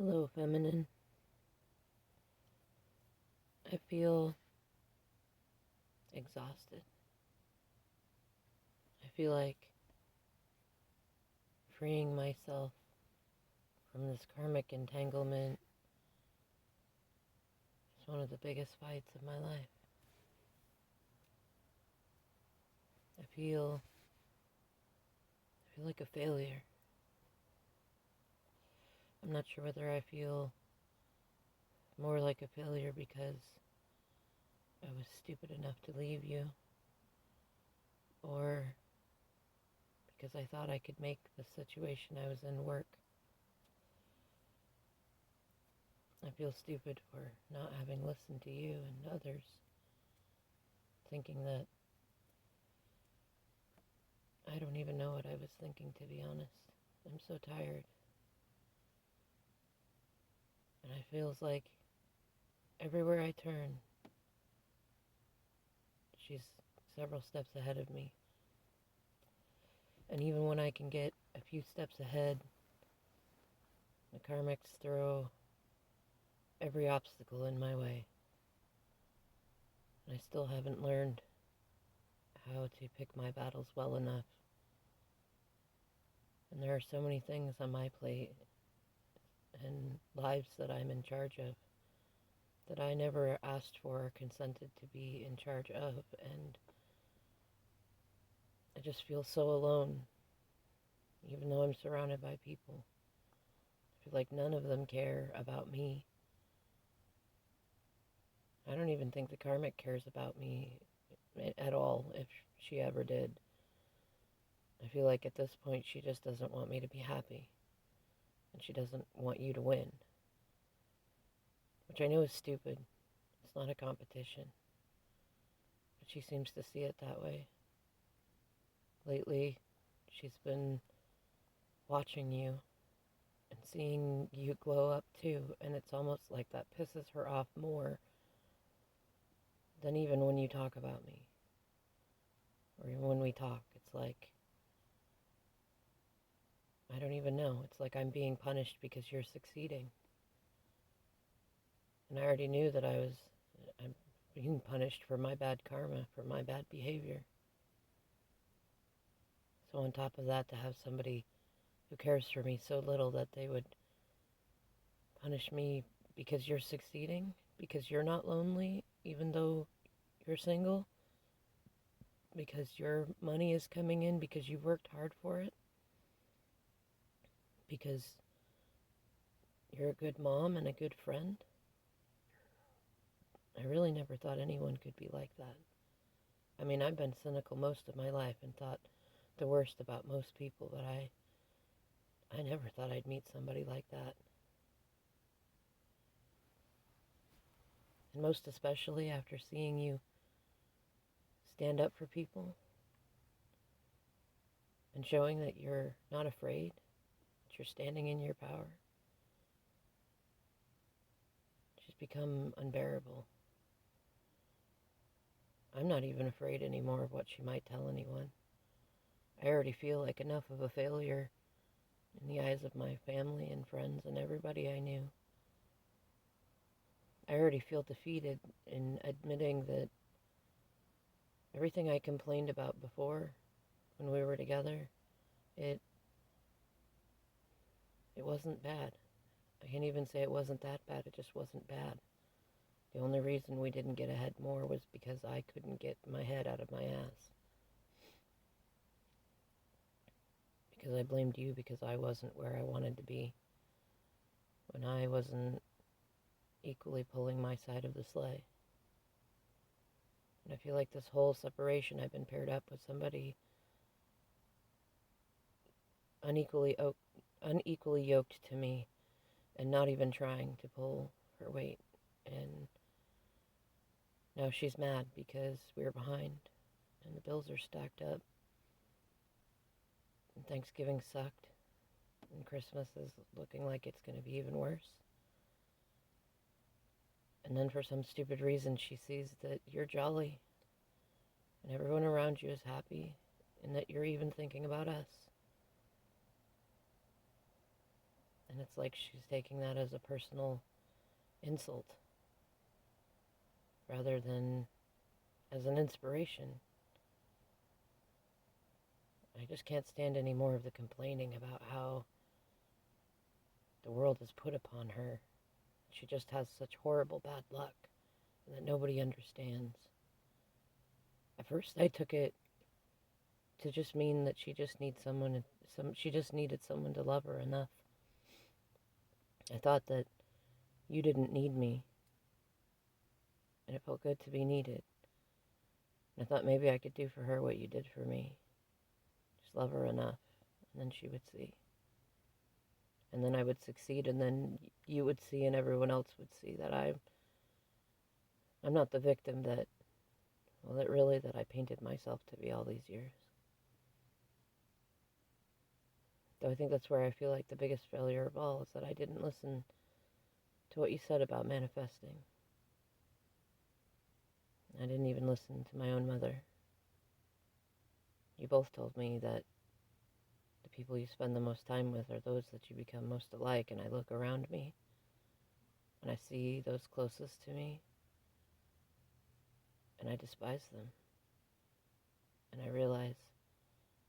Hello, Feminine. I feel exhausted. I feel like freeing myself from this karmic entanglement is one of the biggest fights of my life. I feel like a failure. I'm not sure whether I feel more like a failure because I was stupid enough to leave you, or because I thought I could make the situation I was in work. I feel stupid for not having listened to you and others, thinking that I don't even know what I was thinking, to be honest. I'm so tired. And it feels like everywhere I turn, she's several steps ahead of me. And even when I can get a few steps ahead, the Karmics throw every obstacle in my way. And I still haven't learned how to pick my battles well enough. And there are so many things on my plate and lives that I'm in charge of that I never asked for or consented to be in charge of. And I just feel so alone, even though I'm surrounded by people. I feel like none of them care about me. I don't even think the Karmic cares about me at all, if she ever did. I feel like at this point she just doesn't want me to be happy. And she doesn't want you to win. Which I know is stupid. It's not a competition. But she seems to see it that way. Lately, she's been watching you and seeing you glow up too. And it's almost like that pisses her off more than even when you talk about me. Or even when we talk. It's like, I don't even know. It's like I'm being punished because you're succeeding. And I already knew that I'm being punished for my bad karma, for my bad behavior. So on top of that, to have somebody who cares for me so little that they would punish me because you're succeeding, because you're not lonely, even though you're single, because your money is coming in, because you worked hard for it, because you're a good mom and a good friend. I really never thought anyone could be like that. I mean, I've been cynical most of my life and thought the worst about most people, but I never thought I'd meet somebody like that. And most especially after seeing you stand up for people and showing that you're not afraid, that you're standing in your power. She's become unbearable. I'm not even afraid anymore of what she might tell anyone. I already feel like enough of a failure in the eyes of my family and friends and everybody I knew. I already feel defeated in admitting that everything I complained about before, when we were together, it wasn't bad. I can't even say it wasn't that bad, it just wasn't bad. The only reason we didn't get ahead more was because I couldn't get my head out of my ass. Because I blamed you because I wasn't where I wanted to be, when I wasn't equally pulling my side of the sleigh. And I feel like this whole separation, I've been paired up with somebody unequally yoked to me and not even trying to pull her weight. And now she's mad because we're behind and the bills are stacked up. And Thanksgiving sucked. And Christmas is looking like it's going to be even worse. And then for some stupid reason, she sees that you're jolly and everyone around you is happy and that you're even thinking about us. And it's like she's taking that as a personal insult rather than as an inspiration. I just can't stand any more of the complaining about how the world is put upon her. She just has such horrible bad luck and that nobody understands. At first I took it to just mean that she just needs she just needed someone to love her enough. I thought that you didn't need me, and it felt good to be needed. And I thought maybe I could do for her what you did for me. Just love her enough, and then she would see. And then I would succeed, and then you would see, and everyone else would see that I'm not the victim that I painted myself to be all these years. Though I think that's where I feel like the biggest failure of all is that I didn't listen to what you said about manifesting. I didn't even listen to my own mother. You both told me that the people you spend the most time with are those that you become most alike, and I look around me and I see those closest to me and I despise them. And I realize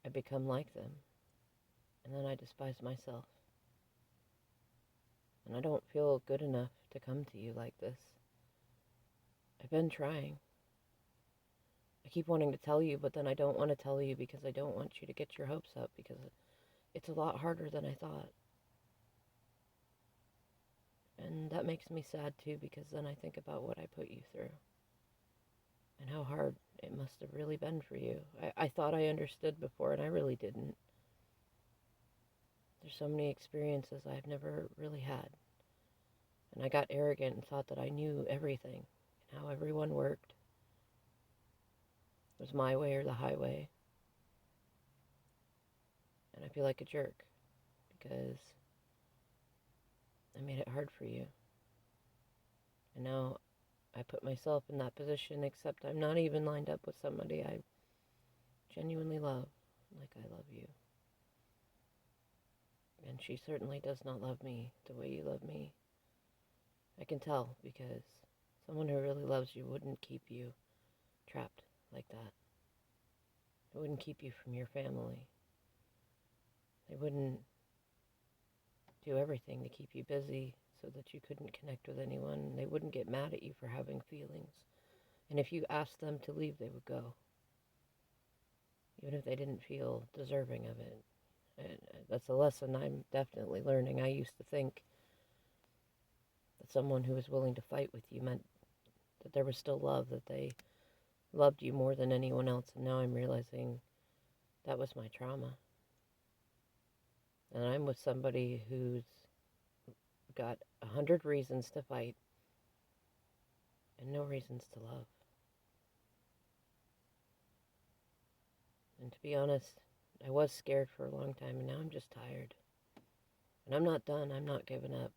I become like them, and then I despise myself. And I don't feel good enough to come to you like this. I've been trying. I keep wanting to tell you, but then I don't want to tell you because I don't want you to get your hopes up, because it's a lot harder than I thought. And that makes me sad too, because then I think about what I put you through and how hard it must have really been for you. I thought I understood before, and I really didn't. There's so many experiences I've never really had. And I got arrogant and thought that I knew everything and how everyone worked. It was my way or the highway. And I feel like a jerk because I made it hard for you. And now I put myself in that position, except I'm not even lined up with somebody I genuinely love like I love you. And she certainly does not love me the way you love me. I can tell, because someone who really loves you wouldn't keep you trapped like that. It wouldn't keep you from your family. They wouldn't do everything to keep you busy so that you couldn't connect with anyone. They wouldn't get mad at you for having feelings. And if you asked them to leave, they would go, even if they didn't feel deserving of it. And that's a lesson I'm definitely learning. I used to think that someone who was willing to fight with you meant that there was still love, that they loved you more than anyone else. And now I'm realizing that was my trauma. And I'm with somebody who's got 100 reasons to fight and no reasons to love. And to be honest, I was scared for a long time, and now I'm just tired. And I'm not done. I'm not giving up.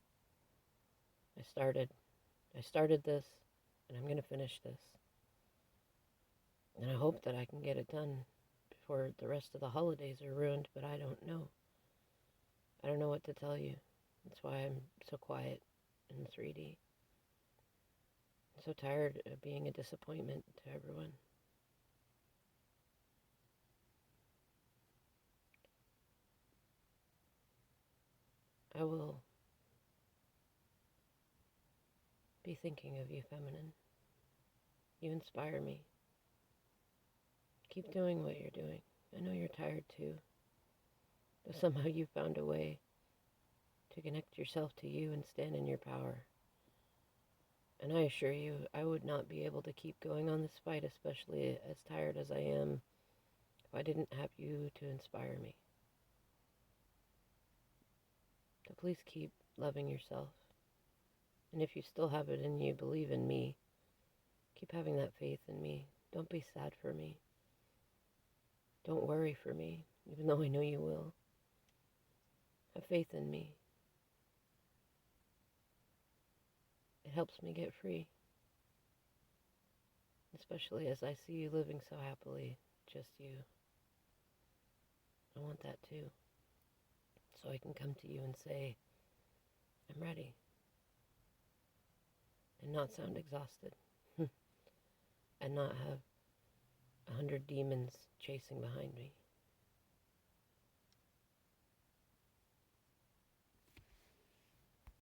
I started this, and I'm going to finish this. And I hope that I can get it done before the rest of the holidays are ruined, but I don't know. I don't know what to tell you. That's why I'm so quiet in 3D. I'm so tired of being a disappointment to everyone. I will be thinking of you, feminine. You inspire me. Keep doing what you're doing. I know you're tired too, but somehow you found a way to connect yourself to you and stand in your power. And I assure you, I would not be able to keep going on this fight, especially as tired as I am, if I didn't have you to inspire me. So please keep loving yourself. And if you still have it in you, believe in me. Keep having that faith in me. Don't be sad for me. Don't worry for me, even though I know you will. Have faith in me. It helps me get free. Especially as I see you living so happily, just you. I want that too. So I can come to you and say, I'm ready. And not sound exhausted. And not have 100 demons chasing behind me.